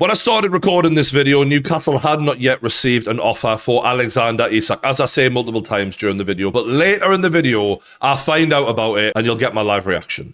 When I started recording this video, Newcastle had not yet received an offer for Alexander Isak, as I say multiple times during the video. But later in the video, I'll find out about it and you'll get my live reaction.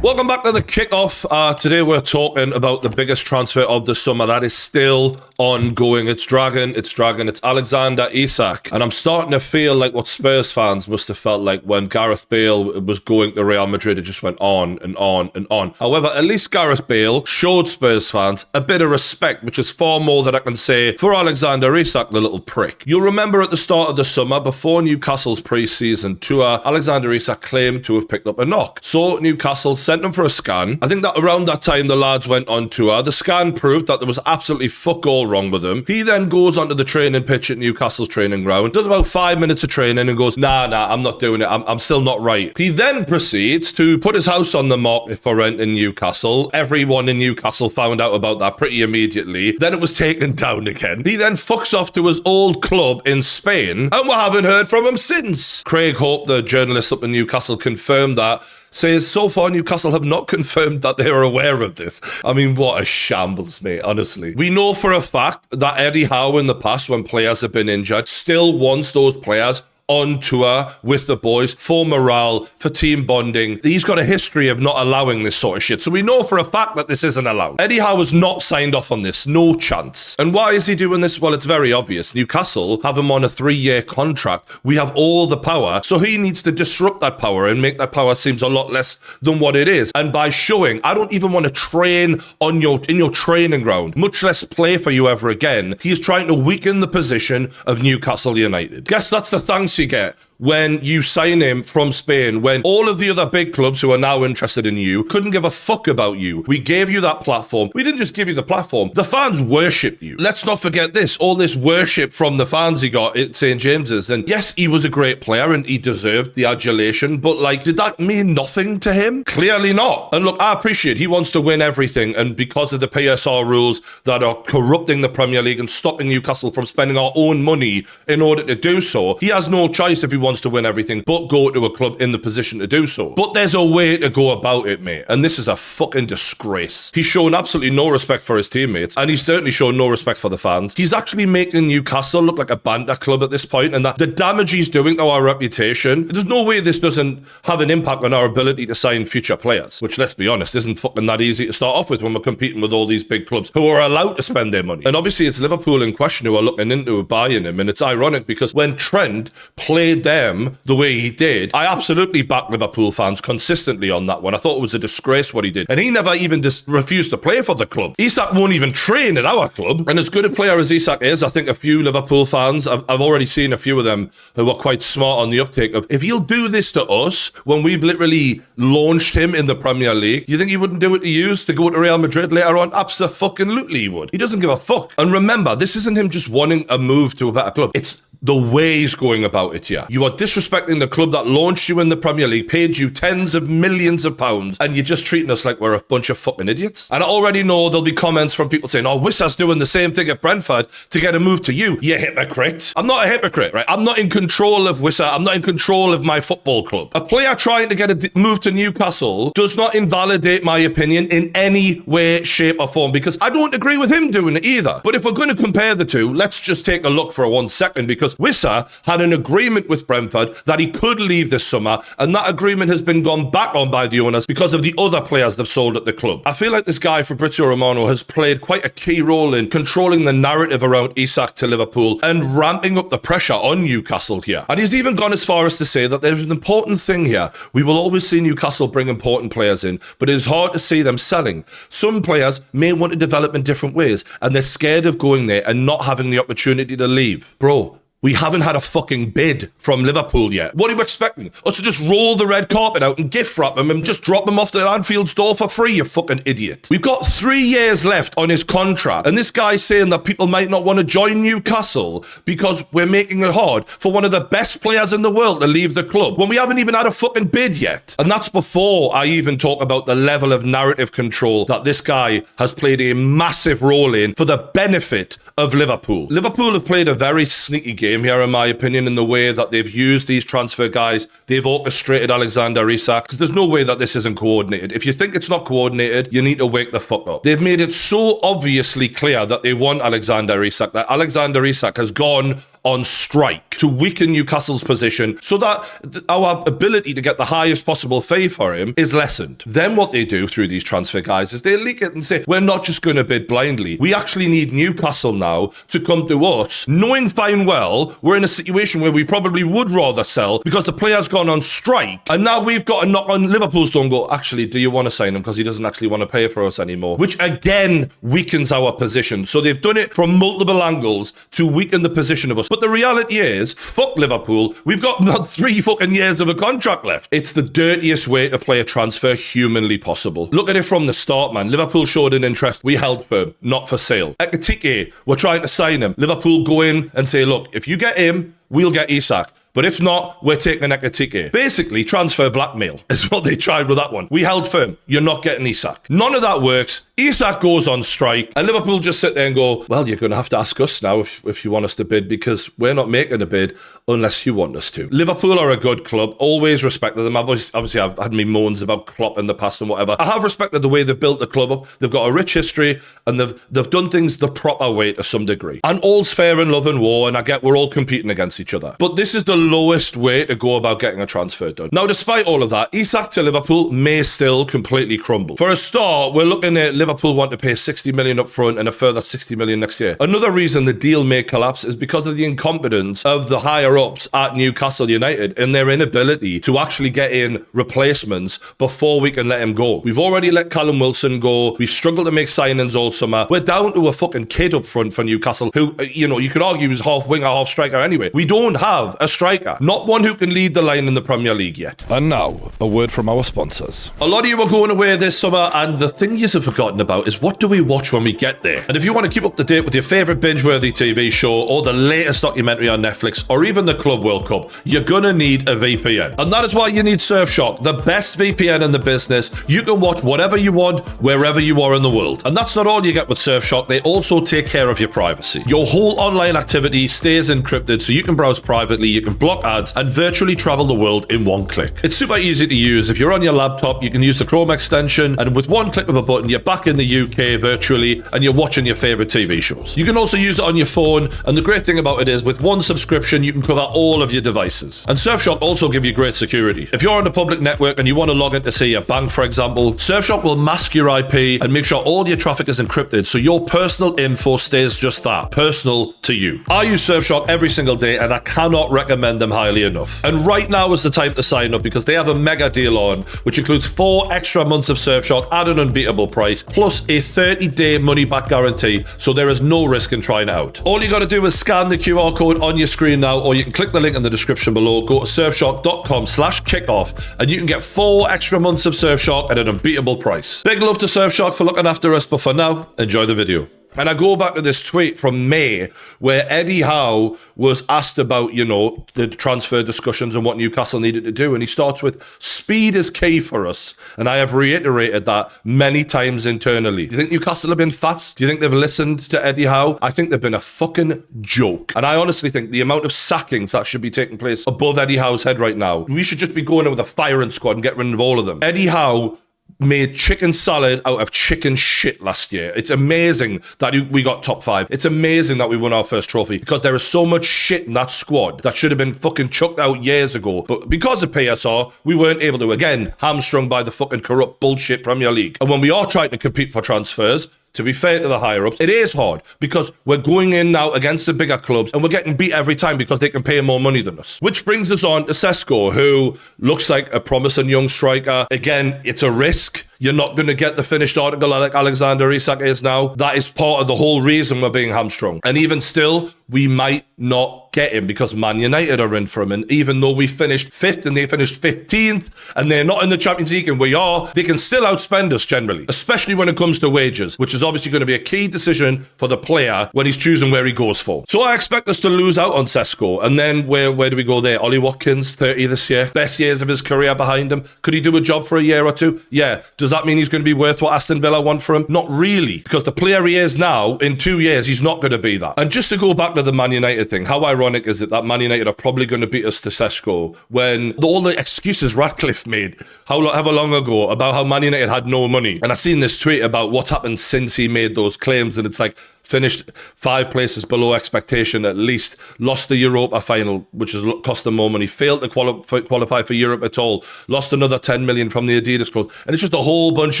Welcome back to the kickoff. Today we're talking about the biggest transfer of the summer that is still ongoing. It's dragging. It's Alexander Isak. And I'm starting to feel like what Spurs fans must have felt like when Gareth Bale was going to Real Madrid. It just went on and on and on. However, at least Gareth Bale showed Spurs fans a bit of respect, which is far more than I can say for Alexander Isak, the little prick. You'll remember at the start of the summer, before Newcastle's pre-season tour, Alexander Isak claimed to have picked up a knock. So Newcastle sent him for a scan. I think that around that time the lads went on tour. The scan proved that there was absolutely fuck all wrong with him. He then goes onto the training pitch at Newcastle's training ground, does about 5 minutes of training and goes, nah, I'm not doing it. I'm still not right. He then proceeds to put his house on the market for rent in Newcastle. Everyone in Newcastle found out about that pretty immediately. Then it was taken down again. He then fucks off to his old club in Spain and we haven't heard from him since. Craig Hope, the journalist up in Newcastle, confirmed that, says so far Newcastle have not confirmed that they are aware of this. I mean, what a shambles, mate, honestly. We know for a fact that Eddie Howe in the past, when players have been injured, still wants those players on tour with the boys for morale, for team bonding. He's got a history of not allowing this sort of shit. So we know for a fact that this isn't allowed. Eddie Howe has not signed off on this. No chance. And why is he doing this? Well, it's very obvious. Newcastle have him on a 3-year contract. We have all the power. So he needs to disrupt that power and make that power seems a lot less than what it is. And by showing, I don't even want to train in your training ground, much less play for you ever again. He is trying to weaken the position of Newcastle United. Guess that's the thanks you get when you sign him from Spain, when all of the other big clubs who are now interested in you couldn't give a fuck about you. We gave you that platform. We didn't just give you the platform. The fans worshipped you. Let's not forget this. All this worship from the fans he got at St. James's. And yes, he was a great player and he deserved the adulation, but like, did that mean nothing to him? Clearly not. And look, I appreciate he wants to win everything, and because of the PSR rules that are corrupting the Premier League and stopping Newcastle from spending our own money in order to do so, he has no choice if he wants to win everything but go to a club in the position to do so. But there's a way to go about it, mate, and this is a fucking disgrace. He's shown absolutely no respect for his teammates, and he's certainly shown no respect for the fans. He's actually making Newcastle look like a banter club at this point, and that the damage he's doing to our reputation, there's no way this doesn't have an impact on our ability to sign future players, which, let's be honest, isn't fucking that easy to start off with when we're competing with all these big clubs who are allowed to spend their money. And obviously it's Liverpool in question who are looking into buying him, and it's ironic because when Trent played them the way he did, I absolutely backed Liverpool fans consistently on that one. I thought it was a disgrace what he did, and he never even refused to play for the club. Isak won't even train at our club, and as good a player as Isak is, I think a few Liverpool fans, I've already seen a few of them who are quite smart on the uptake of, if he'll do this to us when we've literally launched him in the Premier League, you think he wouldn't do it to go to Real Madrid later on? Abso-fucking-lutely he would. He doesn't give a fuck. And remember, this isn't him just wanting a move to a better club. It's the way he's going about it here. You are disrespecting the club that launched you in the Premier League, paid you tens of millions of pounds, and you're just treating us like we're a bunch of fucking idiots. And I already know there'll be comments from people saying, oh, Wissa's doing the same thing at Brentford to get a move to you. You hypocrite. I'm not a hypocrite, right? I'm not in control of Wissa. I'm not in control of my football club. A player trying to get a move to Newcastle does not invalidate my opinion in any way, shape, or form, because I don't agree with him doing it either. But if we're going to compare the two, let's just take a look for 1 second, because Wissa had an agreement with Brentford that he could leave this summer, and that agreement has been gone back on by the owners because of the other players they've sold at the club. I feel like this guy, Fabrizio Romano, has played quite a key role in controlling the narrative around Isak to Liverpool and ramping up the pressure on Newcastle here. And he's even gone as far as to say that there's an important thing here. We will always see Newcastle bring important players in, but it is hard to see them selling. Some players may want to develop in different ways, and they're scared of going there and not having the opportunity to leave. Bro, we haven't had a fucking bid from Liverpool yet. What are you expecting? Us to just roll the red carpet out and gift wrap him and just drop him off the Anfield store for free, you fucking idiot. We've got 3 years left on his contract, and this guy's saying that people might not want to join Newcastle because we're making it hard for one of the best players in the world to leave the club when we haven't even had a fucking bid yet. And that's before I even talk about the level of narrative control that this guy has played a massive role in for the benefit of Liverpool. Liverpool have played a very sneaky game game here, in my opinion, in the way that they've used these transfer guys. They've orchestrated Alexander Isak. Because there's no way that this isn't coordinated. If you think it's not coordinated, you need to wake the fuck up. They've made it so obviously clear that they want Alexander Isak, that Alexander Isak has gone on strike to weaken Newcastle's position so that our ability to get the highest possible fee for him is lessened. Then what they do through these transfer guys is they leak it and say, we're not just going to bid blindly. We actually need Newcastle now to come to us, knowing fine well we're in a situation where we probably would rather sell because the player's gone on strike, and now we've got to knock on Liverpool's door and go, actually, do you want to sign him because he doesn't actually want to pay for us anymore? Which again weakens our position. So they've done it from multiple angles to weaken the position of us. But the reality is, fuck Liverpool. We've got not 3 fucking years of a contract left. It's the dirtiest way to play a transfer humanly possible. Look at it from the start, man. Liverpool showed an interest. We held firm. Not for sale. Ekitike, we're trying to sign him. Liverpool go in and say, look, if you get him, we'll get Isak. But if not, we're taking Ekitike. Basically, transfer blackmail is what they tried with that one. We held firm. You're not getting Isak. None of that works. Isak goes on strike, and Liverpool just sit there and go, well, you're going to have to ask us now if you want us to bid, because we're not making a bid unless you want us to. Liverpool are a good club. Always respected them. Obviously, I've had me moans about Klopp in the past and whatever. I have respected the way they've built the club up. They've got a rich history, and they've done things the proper way to some degree. And all's fair in love and war, and I get we're all competing against each other. But this is the lowest way to go about getting a transfer done. Now, despite all of that, Isak to Liverpool may still completely crumble. For a start, we're looking at Liverpool want to pay 60 million up front and a further 60 million next year. Another reason the deal may collapse is because of the incompetence of the higher-ups at Newcastle United and their inability to actually get in replacements before we can let him go. We've already let Callum Wilson go. We've struggled to make signings all summer. We're down to a fucking kid up front for Newcastle who, you could argue is half winger, half striker anyway. We don't have a striker. Not one who can lead the line in the Premier League yet. And now, a word from our sponsors. A lot of you are going away this summer, and the thing you've forgotten about is what do we watch when we get there? And if you want to keep up to date with your favourite binge-worthy TV show, or the latest documentary on Netflix, or even the Club World Cup, you're gonna need a VPN. And that is why you need Surfshark, the best VPN in the business. You can watch whatever you want, wherever you are in the world. And that's not all you get with Surfshark. They also take care of your privacy. Your whole online activity stays encrypted, so you can browse privately, you can block ads, and virtually travel the world in one click. It's super easy to use. If you're on your laptop, you can use the Chrome extension, and with one click of a button, you're back in the UK virtually, and you're watching your favorite TV shows. You can also use it on your phone, and the great thing about it is, with one subscription, you can cover all of your devices. And Surfshark also give you great security. If you're on a public network and you want to log in to see your bank, for example, Surfshark will mask your IP and make sure all your traffic is encrypted, so your personal info stays just that, personal to you. I use Surfshark every single day, and I cannot recommend them highly enough. And right now is the time to sign up because they have a mega deal on, which includes 4 extra months of Surfshark at an unbeatable price, plus a 30-day money-back guarantee, so there is no risk in trying it out. All you got to do is scan the QR code on your screen now, or you can click the link in the description below, go to surfshark.com/kickoff, and you can get 4 extra months of Surfshark at an unbeatable price. Big love to Surfshark for looking after us, but for now, enjoy the video. And I go back to this tweet from May where Eddie Howe was asked about, the transfer discussions and what Newcastle needed to do. And he starts with, speed is key for us. And I have reiterated that many times internally. Do you think Newcastle have been fast? Do you think they've listened to Eddie Howe? I think they've been a fucking joke. And I honestly think the amount of sackings that should be taking place above Eddie Howe's head right now, we should just be going in with a firing squad and get rid of all of them. Eddie Howe made chicken salad out of chicken shit last year. It's amazing that we got top 5. It's amazing that we won our first trophy because there is so much shit in that squad that should have been fucking chucked out years ago. But because of PSR, we weren't able to. Again, hamstrung by the fucking corrupt bullshit Premier League. And when we are trying to compete for transfers, to be fair to the higher-ups, it is hard because we're going in now against the bigger clubs and we're getting beat every time because they can pay more money than us. Which brings us on to Sesko, who looks like a promising young striker. Again, it's a risk. You're not going to get the finished article like Alexander Isak is now. That is part of the whole reason we're being hamstrung. And even still, we might not get him because Man United are in for him. And even though we finished 5th and they finished 15th and they're not in the Champions League and we are, they can still outspend us generally, especially when it comes to wages, which is obviously going to be a key decision for the player when he's choosing where he goes for. So I expect us to lose out on Sesko. And then where do we go there? Ollie Watkins, 30 this year. Best years of his career behind him. Could he do a job for a year or two? Yeah. Does that mean he's going to be worth what Aston Villa want for him? Not really, because the player he is now, in 2 years, he's not going to be that. And just to go back to the Man United thing, how I ironic is it that Man United are probably going to beat us to Sesko when all the excuses Ratcliffe made however long ago about how Man United had no money. And I seen this tweet about what happened since he made those claims, and it's like, finished 5 places below expectation at least, lost the Europa final, which has cost them more money, failed to qualify for Europe at all, lost another 10 million from the Adidas club. And it's just a whole bunch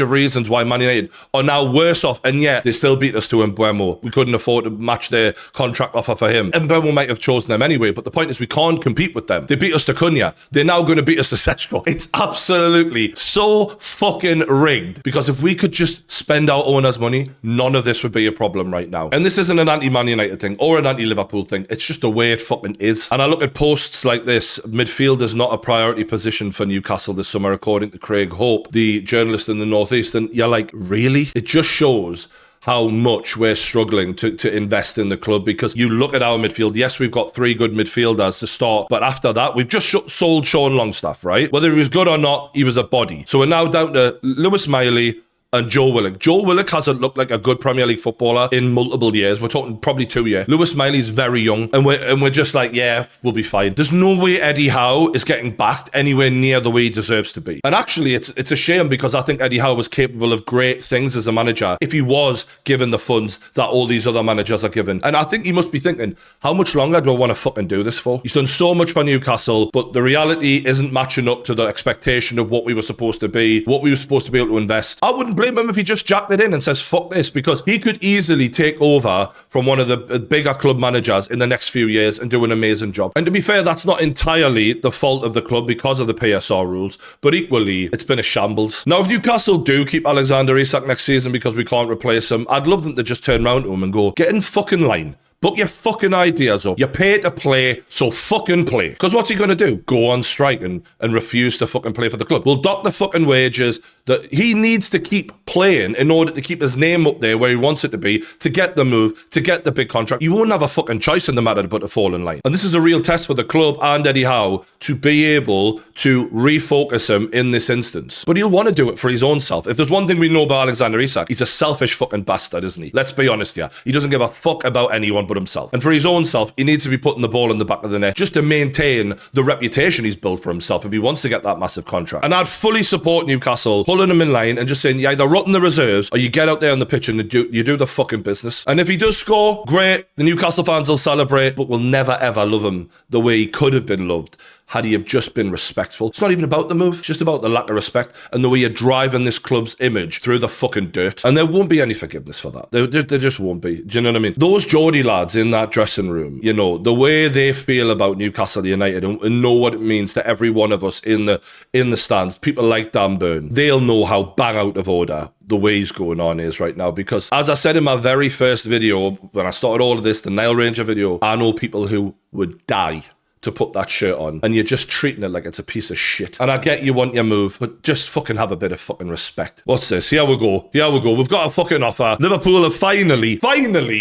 of reasons why Man United are now worse off, and yet they still beat us to Mbeumo. We couldn't afford to match their contract offer for him. Mbeumo might have chosen them anyway, but the point is we can't compete with them. They beat us to Cunha. They're now going to beat us to Sechko. It's absolutely so fucking rigged, because if we could just spend our owners' money, none of this would be a problem right now. And this isn't an anti-Man United thing or an anti-Liverpool thing. It's just the way it fucking is. And I look at posts like this, midfield is not a priority position for Newcastle this summer, according to Craig Hope, the journalist in the Northeast. And you're like, really? It just shows how much we're struggling to invest in the club, because you look at our midfield. Yes, we've got 3 good midfielders to start, but after that, we've just sold Sean Longstaff, right? Whether he was good or not, he was a body. So we're now down to Lewis Miley and Joe Willock. Joe Willock hasn't looked like a good Premier League footballer in multiple years. We're talking probably 2 years. Lewis Miley's very young, and we're just like, yeah, we'll be fine. There's no way Eddie Howe is getting backed anywhere near the way he deserves to be. And actually, it's a shame, because I think Eddie Howe was capable of great things as a manager if he was given the funds that all these other managers are given. And I think he must be thinking, how much longer do I want to fucking do this for? He's done so much for Newcastle, but the reality isn't matching up to the expectation of what we were supposed to be, what we were supposed to be able to invest. I wouldn't blame him if he just jacked it in and says fuck this, because he could easily take over from one of the bigger club managers in the next few years and do an amazing job. And to be fair, that's not entirely the fault of the club because of the PSR rules, but equally it's been a shambles. Now, if Newcastle do keep Alexander Isak next season because we can't replace him, I'd love them to just turn around to him and go, get in fucking line. Book your fucking ideas up. You're paid to play, so fucking play. Because what's he going to do? Go on strike and refuse to fucking play for the club? We'll dock the fucking wages that he needs to keep playing in order to keep his name up there where he wants it to be, to get the move, to get the big contract. You won't have a fucking choice in the matter but to fall in line. And this is a real test for the club and Eddie Howe to be able to refocus him in this instance. But he'll want to do it for his own self. If there's one thing we know about Alexander Isak, he's a selfish fucking bastard, isn't he? Let's be honest here. He doesn't give a fuck about anyone but himself. And for his own self, he needs to be putting the ball in the back of the net just to maintain the reputation he's built for himself if he wants to get that massive contract. And I'd fully support Newcastle pulling him in line and just saying, you either rot in the reserves or you get out there on the pitch and you do the fucking business. And if he does score, great. The Newcastle fans will celebrate, but we'll never ever love him the way he could have been loved had he have just been respectful. It's not even about the move, it's just about the lack of respect and the way you're driving this club's image through the fucking dirt. And there won't be any forgiveness for that. There just won't be. Do you know what I mean? Those Geordie lads in that dressing room, you know, the way they feel about Newcastle United and know what it means to every one of us in the stands, people like Dan Burn, they'll know how bang out of order the way he's going on is right now. Because as I said in my very first video, when I started all of this, the Nile Ranger video, I know people who would die to put that shirt on, and you're just treating it like it's a piece of shit. And I get you want your move, but just fucking have a bit of fucking respect. What's this? Here we go. We've got a fucking offer. Liverpool have finally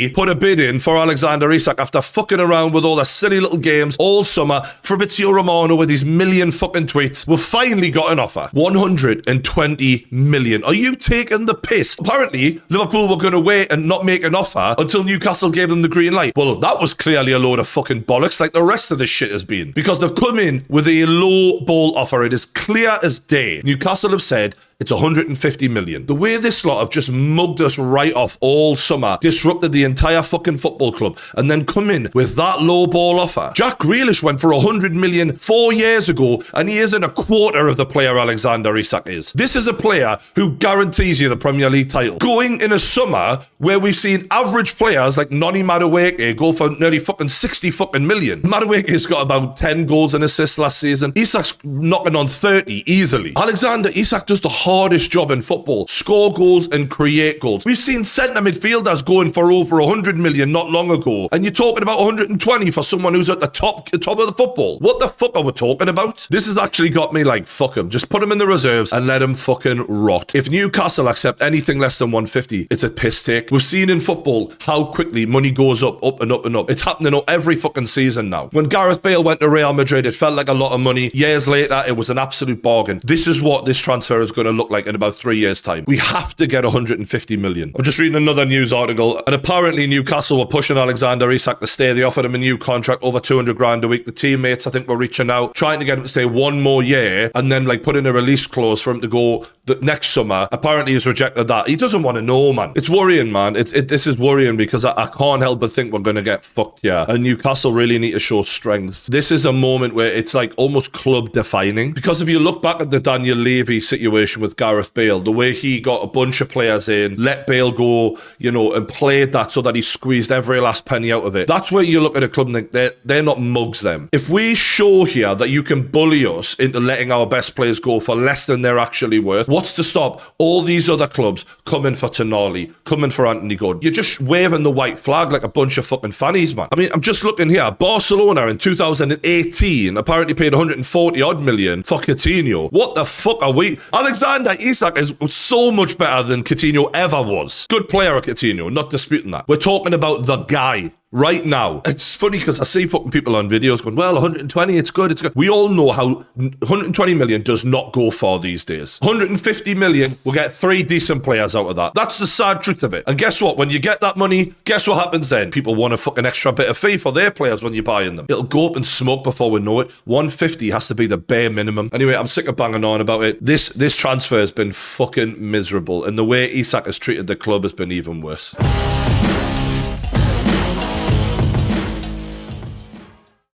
put a bid in for Alexander Isak after fucking around with all the silly little games all summer. Fabrizio Romano with his million fucking tweets. We've finally got an offer. 120 million. Are you taking the piss? Apparently, Liverpool were going to wait and not make an offer until Newcastle gave them the green light. Well, that was clearly a load of fucking bollocks, like the rest of this shit has been, because they've come in with a low ball offer. It is clear as day. Newcastle have said it's 150 million. The way this lot have just mugged us right off all summer, disrupted the entire fucking football club, and then come in with that low ball offer. Jack Grealish went for 100 million 4 years ago, and he isn't a quarter of the player Alexander Isak is. This is a player who guarantees you the Premier League title. Going in a summer where we've seen average players like Noni Madueke go for nearly fucking 60 fucking million. Madueke's got about 10 goals and assists last season. Isak's knocking on 30 easily. Alexander Isak does the hardest job in football. Score goals and create goals. We've seen centre midfielders going for over 100 million not long ago, and you're talking about 120 for someone who's at the top of the football. What the fuck are we talking about? This has actually got me like, fuck him. Just put him in the reserves and let him fucking rot. If Newcastle accept anything less than 150, it's a piss take. We've seen in football how quickly money goes up and up and up. It's happening every fucking season now. When Gareth Bale went to Real Madrid, it felt like a lot of money. Years later, it was an absolute bargain. This is what this transfer is going to look like in about 3 years' time. We have to get 150 million. I'm just reading another news article, and apparently Newcastle were pushing Alexander Isak to stay. They offered him a new contract, over 200 grand a week. The teammates, I think, were reaching out, trying to get him to stay one more year, and then like put in a release clause for him to go the next summer. Apparently he's rejected that. He doesn't want to know, man. It's worrying, man. This is worrying because I can't help but think we're going to get fucked here. And Newcastle really need to show strength. This is a moment where it's like almost club defining. Because if you look back at the Daniel Levy situation with Gareth Bale, the way he got a bunch of players in, let Bale go, you know, and played that so that he squeezed every last penny out of it. That's where you look at a club and think they're not mugs, them. If we show here that you can bully us into letting our best players go for less than they're actually worth, what's to stop all these other clubs coming for Tonali, coming for Anthony Gordon? You're just waving the white flag like a bunch of fucking fannies, man. I mean, I'm just looking here. Barcelona in 2018 apparently paid 140 odd million for Coutinho. What the fuck are we? Alexander Isak is so much better than Coutinho ever was. Good player, Coutinho, not disputing that. We're talking about the guy. Right now, it's funny because I see fucking people on videos going, well, 120, it's good, it's good. We all know how 120 million does not go far these days. 150 million, we'll get 3 decent players out of that. That's the sad truth of it. And guess what? When you get that money, guess what happens then? People want a fucking extra bit of fee for their players when you're buying them. It'll go up in smoke before we know it. 150 has to be the bare minimum. Anyway, I'm sick of banging on about it. This transfer has been fucking miserable. And the way Isak has treated the club has been even worse.